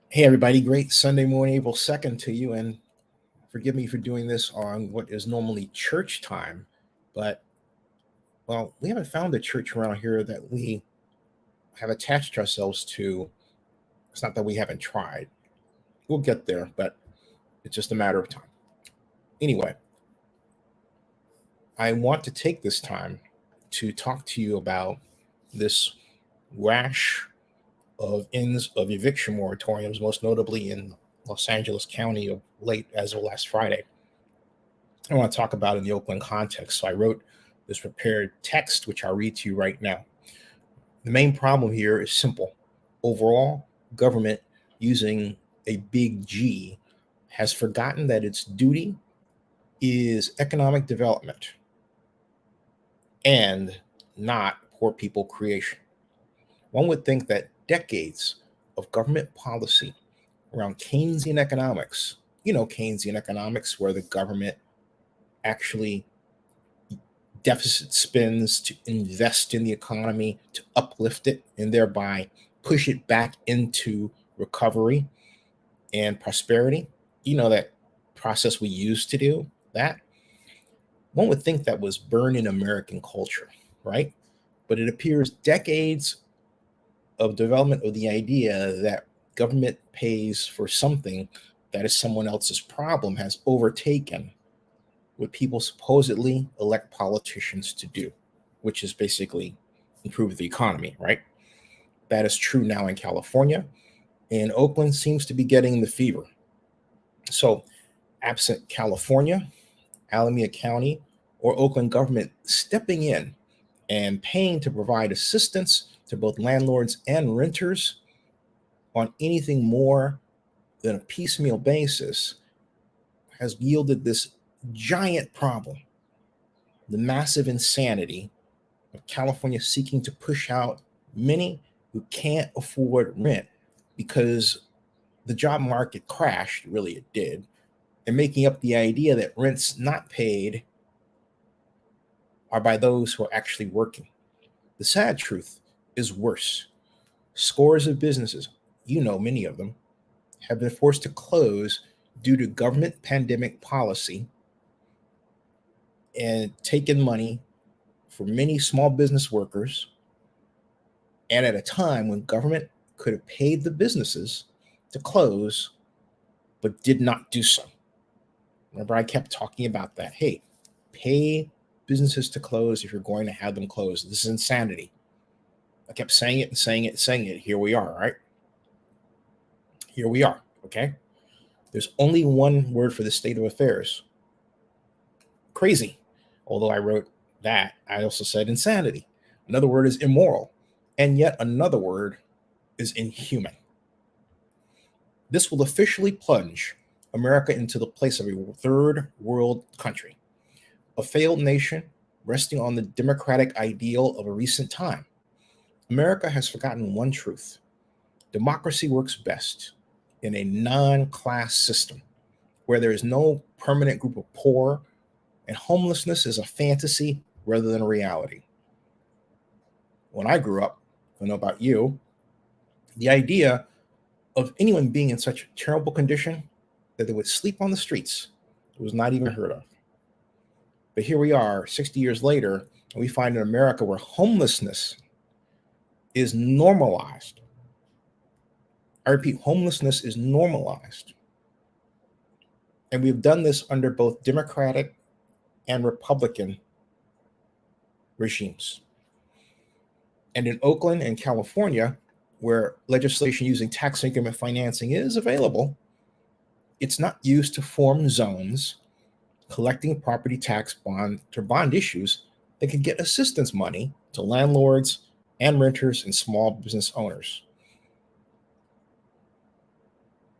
Hey, everybody. Great Sunday morning, April 2nd to you. And forgive me for doing this on what is normally church time. But, well, we haven't found a church around here that we have attached ourselves to. It's not that we haven't tried. We'll get there, but it's just a matter of time. Anyway, I want to take this time to talk to you about this rash of ends of eviction moratoriums, most notably in Los Angeles County of late as of last Friday. I want to talk about in the Oakland context. So I wrote this prepared text, which I'll read to you right now. The main problem here is simple. Overall, government, using a big G, has forgotten that its duty is economic development and not poor people creation. One would think that decades of government policy around Keynesian economics, Keynesian economics, where the government actually deficit spends to invest in the economy, to uplift it, and thereby push it back into recovery and prosperity. That process we used to do that. One would think that was burned in American culture, right? But it appears decades of development of the idea that government pays for something that is someone else's problem has overtaken what people supposedly elect politicians to do, which is basically improve the economy, right? That is true now in California, and Oakland seems to be getting the fever. So, absent California, Alameda County, or Oakland government stepping in and paying to provide assistance to both landlords and renters on anything more than a piecemeal basis has yielded this giant problem, the massive insanity of California seeking to push out many who can't afford rent because the job market crashed, really it did, and making up the idea that rents not paid are by those who are actually working. The sad truth is worse. Scores of businesses, many of them, have been forced to close due to government pandemic policy and taken money for many small business workers, and at a time when government could have paid the businesses to close but did not do so. Remember, I kept talking about that. Hey, pay businesses to close if you're going to have them close. This is insanity. I kept saying it and saying it and saying it. Here we are, right? Here we are, okay? There's only one word for the state of affairs: crazy. Although I wrote that, I also said insanity. Another word is immoral. And yet another word is inhuman. This will officially plunge America into the place of a third world country, a failed nation resting on the democratic ideal of a recent time. America has forgotten one truth: democracy works best in a non class system where there is no permanent group of poor, and homelessness is a fantasy rather than a reality. When I grew up, I don't know about you, the idea of anyone being in such a terrible condition that they would sleep on the streets was not even heard of. But here we are, 60 years later, and we find in America where homelessness is normalized. I repeat, homelessness is normalized. And we've done this under both Democratic and Republican regimes. And in Oakland and California, where legislation using tax increment financing is available, it's not used to form zones collecting property tax bond issues that could get assistance money to landlords and renters and small business owners.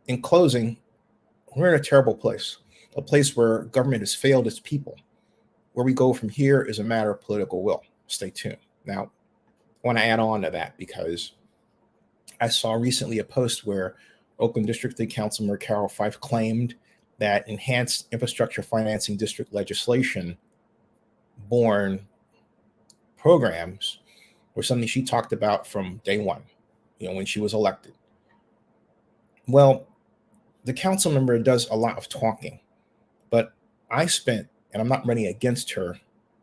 In closing, we're in a terrible place, a place where government has failed its people. Where we go from here is a matter of political will. Stay tuned. Now, I want to add on to that because I saw recently a post where Oakland District Councilman Carol Fife claimed that enhanced infrastructure financing district legislation born programs were something she talked about from day one, when she was elected. Well, the council member does a lot of talking, but I spent, and I'm not running against her,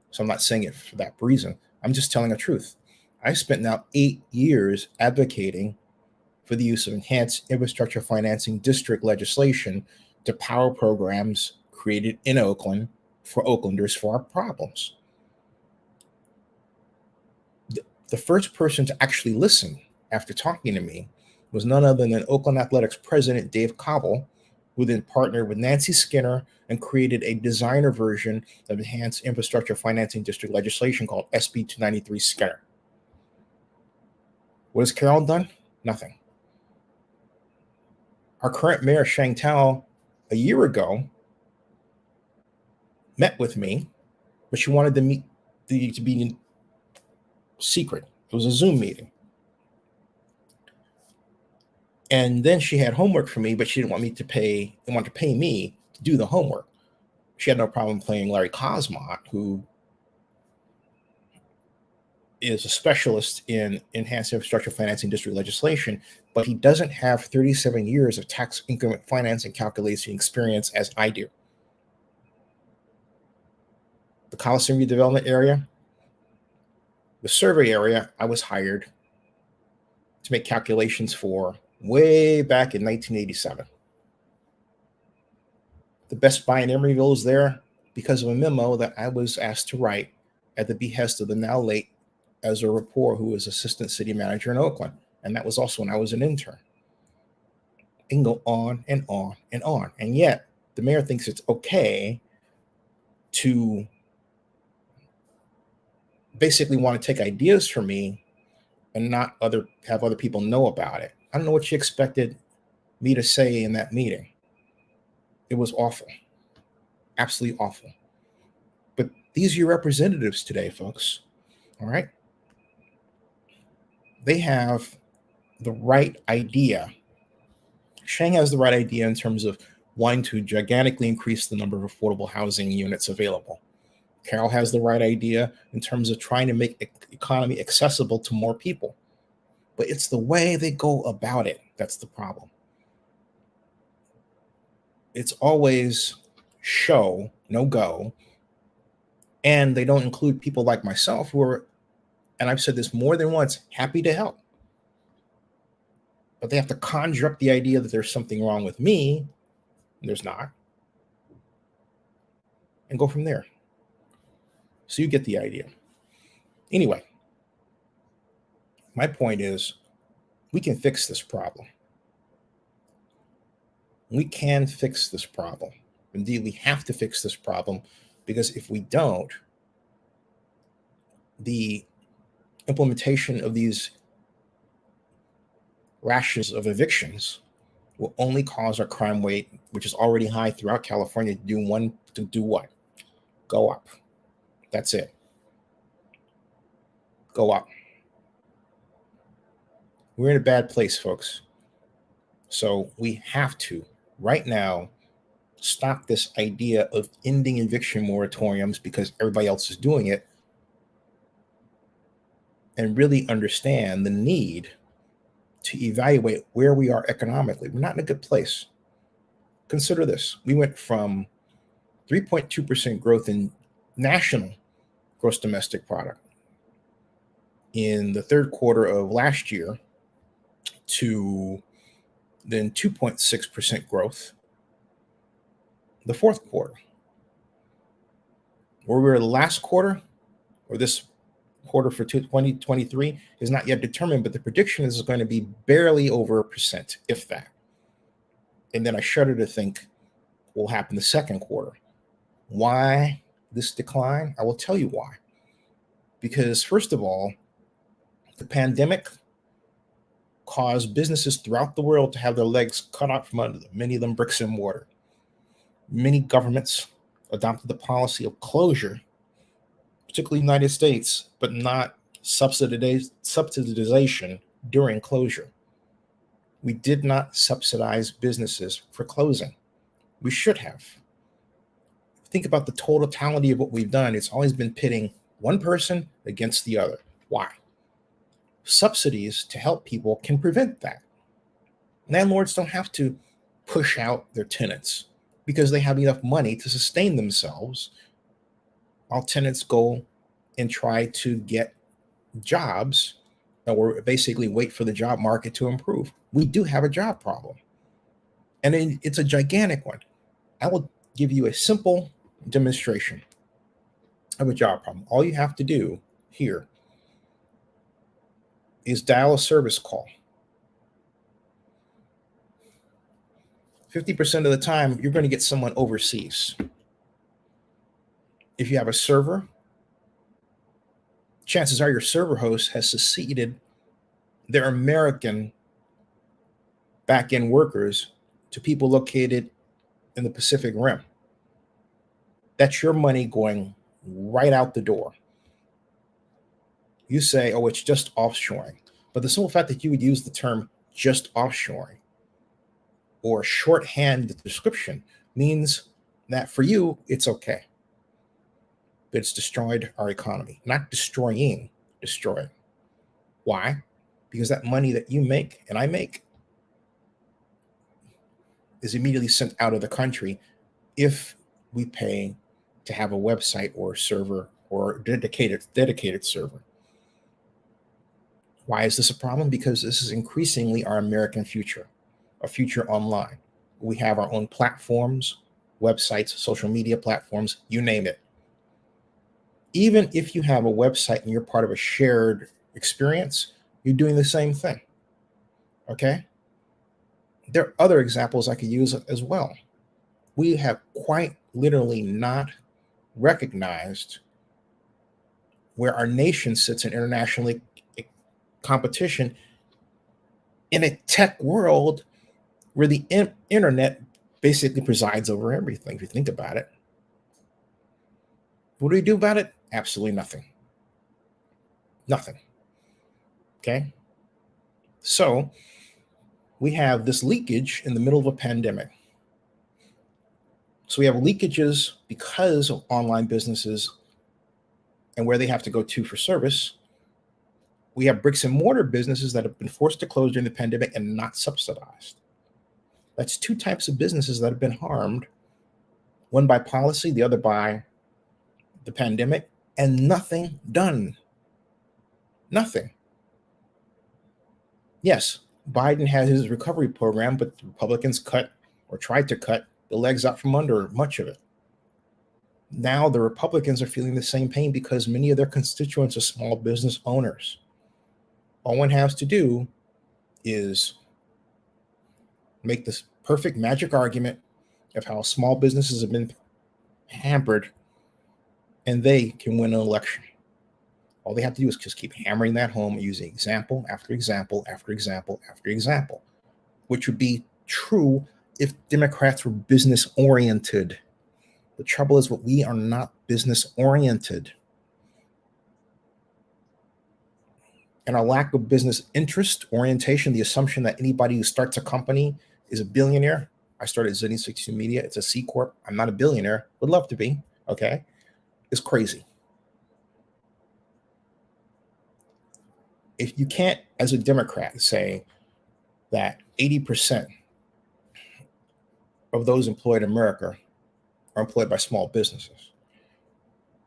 so I'm not saying it for that reason. I'm just telling the truth. I spent now 8 years advocating for the use of enhanced infrastructure financing district legislation to power programs created in Oakland for Oaklanders for our problems. The first person to actually listen after talking to me was none other than Oakland Athletics president Dave Cobble, who then partnered with Nancy Skinner and created a designer version of enhanced infrastructure financing district legislation called SB 293 Skinner. What has Carol done? Nothing. Our current mayor, Shang Tao, a year ago, met with me, but she wanted to meet to be secret. It was a Zoom meeting. And then she had homework for me, but she didn't want me to pay. They wanted to pay me to do the homework. She had no problem paying Larry Cosmot, who is a specialist in enhanced infrastructure financing district legislation, but he doesn't have 37 years of tax increment financing calculation experience as I do. The Coliseum redevelopment area, the survey area, I was hired to make calculations for way back in 1987. The Best Buy in Emeryville is there because of a memo that I was asked to write at the behest of the now late Ezra Rapport, who was assistant city manager in Oakland. And that was also when I was an intern. And go on and on and on. And yet the mayor thinks it's okay to basically want to take ideas from me and not have other people know about it. I don't know what she expected me to say in that meeting. It was awful. Absolutely awful. But these are your representatives today, folks. All right? They have the right idea. Shang has the right idea in terms of wanting to gigantically increase the number of affordable housing units available. Carol has the right idea in terms of trying to make the economy accessible to more people. But it's the way they go about it that's the problem. It's always show, no go. And they don't include people like myself who are, and I've said this more than once, happy to help. But they have to conjure up the idea that there's something wrong with me, and there's not, and go from there. So you get the idea. Anyway, my point is we can fix this problem. We can fix this problem. Indeed, we have to fix this problem, because if we don't, the implementation of these rashes of evictions will only cause our crime rate, which is already high throughout California, to do what? Go up. That's it. Go up. We're in a bad place, folks. So we have to, right now, stop this idea of ending eviction moratoriums because everybody else is doing it, and really understand the need to evaluate where we are economically. We're not in a good place. Consider this. We went from 3.2% growth in national gross domestic product in the third quarter of last year to then 2.6% growth the fourth quarter. Where we were the last quarter, or this quarter for 2023, is not yet determined, but the prediction is going to be barely over 1%, if that. And then I shudder to think what will happen the second quarter. Why this decline? I will tell you why. Because first of all, the pandemic caused businesses throughout the world to have their legs cut out from under them, many of them bricks and mortar. Many governments adopted the policy of closure, particularly the United States, but not subsidization during closure. We did not subsidize businesses for closing. We should have. Think about the totality of what we've done. It's always been pitting one person against the other. Why? Subsidies to help people can prevent that. Landlords don't have to push out their tenants because they have enough money to sustain themselves while tenants go and try to get jobs or basically wait for the job market to improve. We do have a job problem, and it's a gigantic one. I will give you a simple demonstration of a job problem. All you have to do here is dial a service call. 50% of the time, you're going to get someone overseas. If you have a server, chances are your server host has succeeded their American back-end workers to people located in the Pacific Rim. That's your money going right out the door. You say, oh, it's just offshoring. But the simple fact that you would use the term just offshoring or shorthand the description means that for you, it's okay. But it's destroyed our economy. Not destroying, destroying. Why? Because that money that you make and I make is immediately sent out of the country if we pay to have a website or a server or dedicated server. Why is this a problem? Because this is increasingly our American future, a future online. We have our own platforms, websites, social media platforms, you name it. Even if you have a website and you're part of a shared experience, you're doing the same thing. Okay? There are other examples I could use as well. We have quite literally not recognized where our nation sits in international competition in a tech world where the internet basically presides over everything, if you think about it. What do we do about it? Absolutely nothing. Nothing. Okay? So we have this leakage in the middle of a pandemic. So we have leakages because of online businesses and where they have to go to for service. We have bricks and mortar businesses that have been forced to close during the pandemic and not subsidized. That's two types of businesses that have been harmed, one by policy, the other by the pandemic, and nothing done. Nothing. Yes, Biden has his recovery program, but the Republicans cut or tried to cut the legs out from under much of it. Now the Republicans are feeling the same pain because many of their constituents are small business owners. All one has to do is make this perfect magic argument of how small businesses have been hampered and they can win an election. All they have to do is just keep hammering that home using example after example after example after example, which would be true if Democrats were business oriented. The trouble is, we are not business oriented. And our lack of business interest, orientation, the assumption that anybody who starts a company is a billionaire. I started Zenny 62 Media. It's a C Corp. I'm not a billionaire. Would love to be. Okay. It's crazy. If you can't, as a Democrat, say that 80% of those employed in America are employed by small businesses,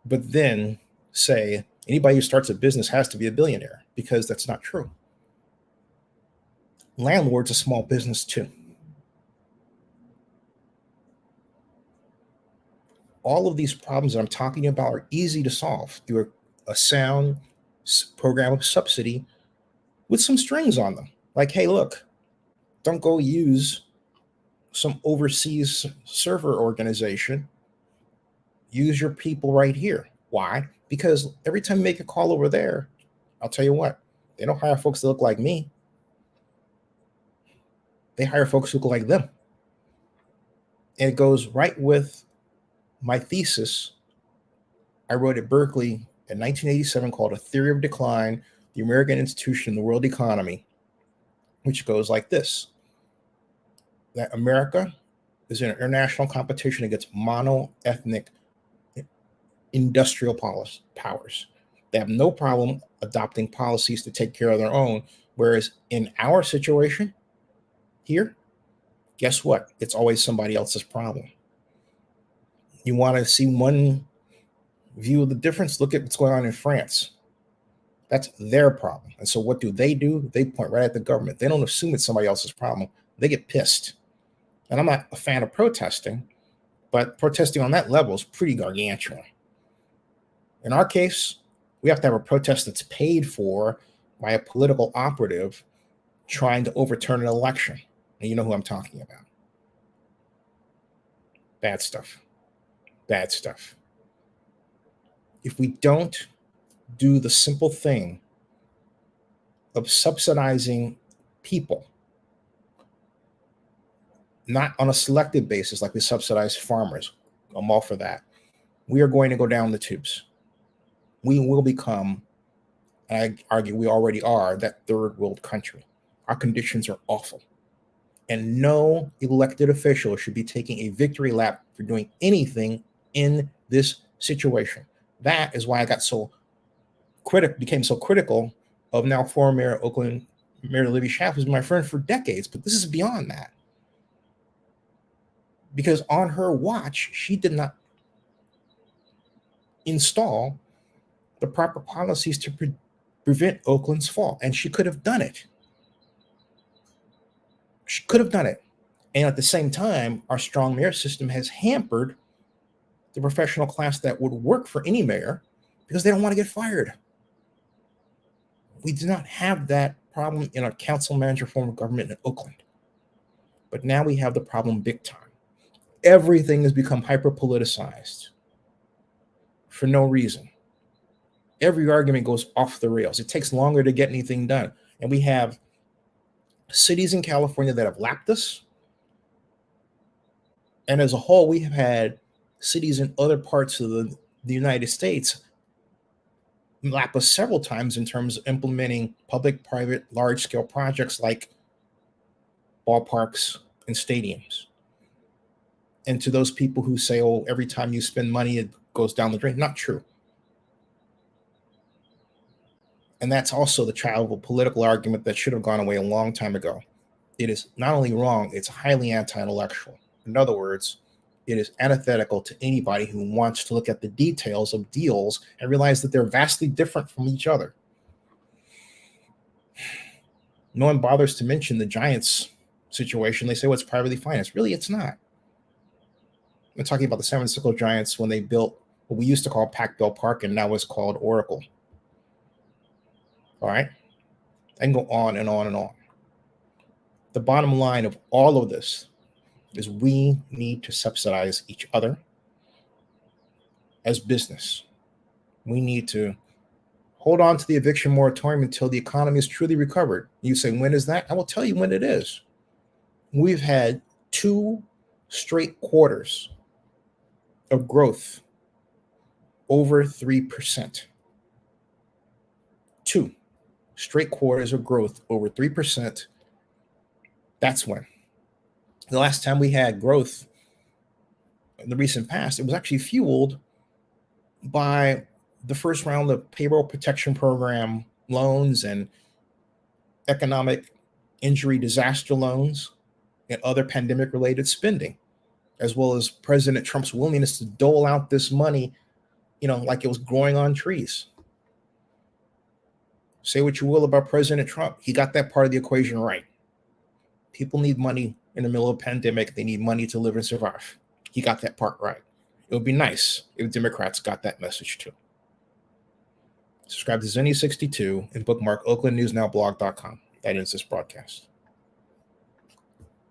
but then say anybody who starts a business has to be a billionaire, because that's not true. Landlords are small business too. All of these problems that I'm talking about are easy to solve through a sound program of subsidy with some strings on them. Like, hey, look, don't go use some overseas server organization. Use your people right here. Why? Because every time you make a call over there, I'll tell you what, they don't hire folks that look like me. They hire folks who look like them. And it goes right with my thesis I wrote at Berkeley in 1987 called A Theory of Decline, the American Institution in the World Economy, which goes like this: that America is in international competition against mono-ethnic industrial powers. They have no problem adopting policies to take care of their own, whereas in our situation Here, guess what? It's always somebody else's problem. You want to see one view of the difference? Look at what's going on in France. That's their problem. And so what do? They point right at the government. They don't assume it's somebody else's problem. They get pissed. And I'm not a fan of protesting, but protesting on that level is pretty gargantuan. In our case, we have to have a protest that's paid for by a political operative trying to overturn an election. And you know who I'm talking about. Bad stuff. Bad stuff. If we don't do the simple thing of subsidizing people, not on a selective basis like we subsidize farmers, I'm all for that, we are going to go down the tubes. We will become, I argue we already are, that third world country. Our conditions are awful. And no elected official should be taking a victory lap for doing anything in this situation. That is why I became so critical of now former Mayor of Oakland, Mayor Libby Schaaf, who's been my friend for decades. But this is beyond that. Because on her watch, she did not install the proper policies to prevent Oakland's fall. And she could have done it. She could have done it. And at the same time, our strong mayor system has hampered the professional class that would work for any mayor because they don't want to get fired. We do not have that problem in our council manager form of government in Oakland. But now we have the problem big time. Everything has become hyper politicized for no reason. Every argument goes off the rails. It takes longer to get anything done. And we have cities in California that have lapped us. And as a whole, we have had cities in other parts of the United States lap us several times in terms of implementing public-private large-scale projects like ballparks and stadiums. And to those people who say, oh, every time you spend money, it goes down the drain, not true. And that's also the child of a political argument that should have gone away a long time ago. It is not only wrong, it's highly anti-intellectual. In other words, it is antithetical to anybody who wants to look at the details of deals and realize that they're vastly different from each other. No one bothers to mention the Giants situation. They say, well, it's privately financed. Really, it's not. I'm talking about the San Francisco Giants when they built what we used to call Pac-Bell Park and now is called Oracle. All right? I can go on and on and on. The bottom line of all of this is we need to subsidize each other as business. We need to hold on to the eviction moratorium until the economy is truly recovered. You say, when is that? I will tell you when it is. We've had 2 straight quarters of growth over 3%. 2 straight quarters of growth over 3%. That's when. The last time we had growth in the recent past, it was actually fueled by the first round of payroll protection program loans and economic injury disaster loans and other pandemic-related spending, as well as President Trump's willingness to dole out this money, like it was growing on trees. Say what you will about President Trump. He got that part of the equation right. People need money in the middle of a pandemic. They need money to live and survive. He got that part right. It would be nice if Democrats got that message too. Subscribe to Zenny62 and bookmark oaklandnewsnowblog.com. That ends this broadcast.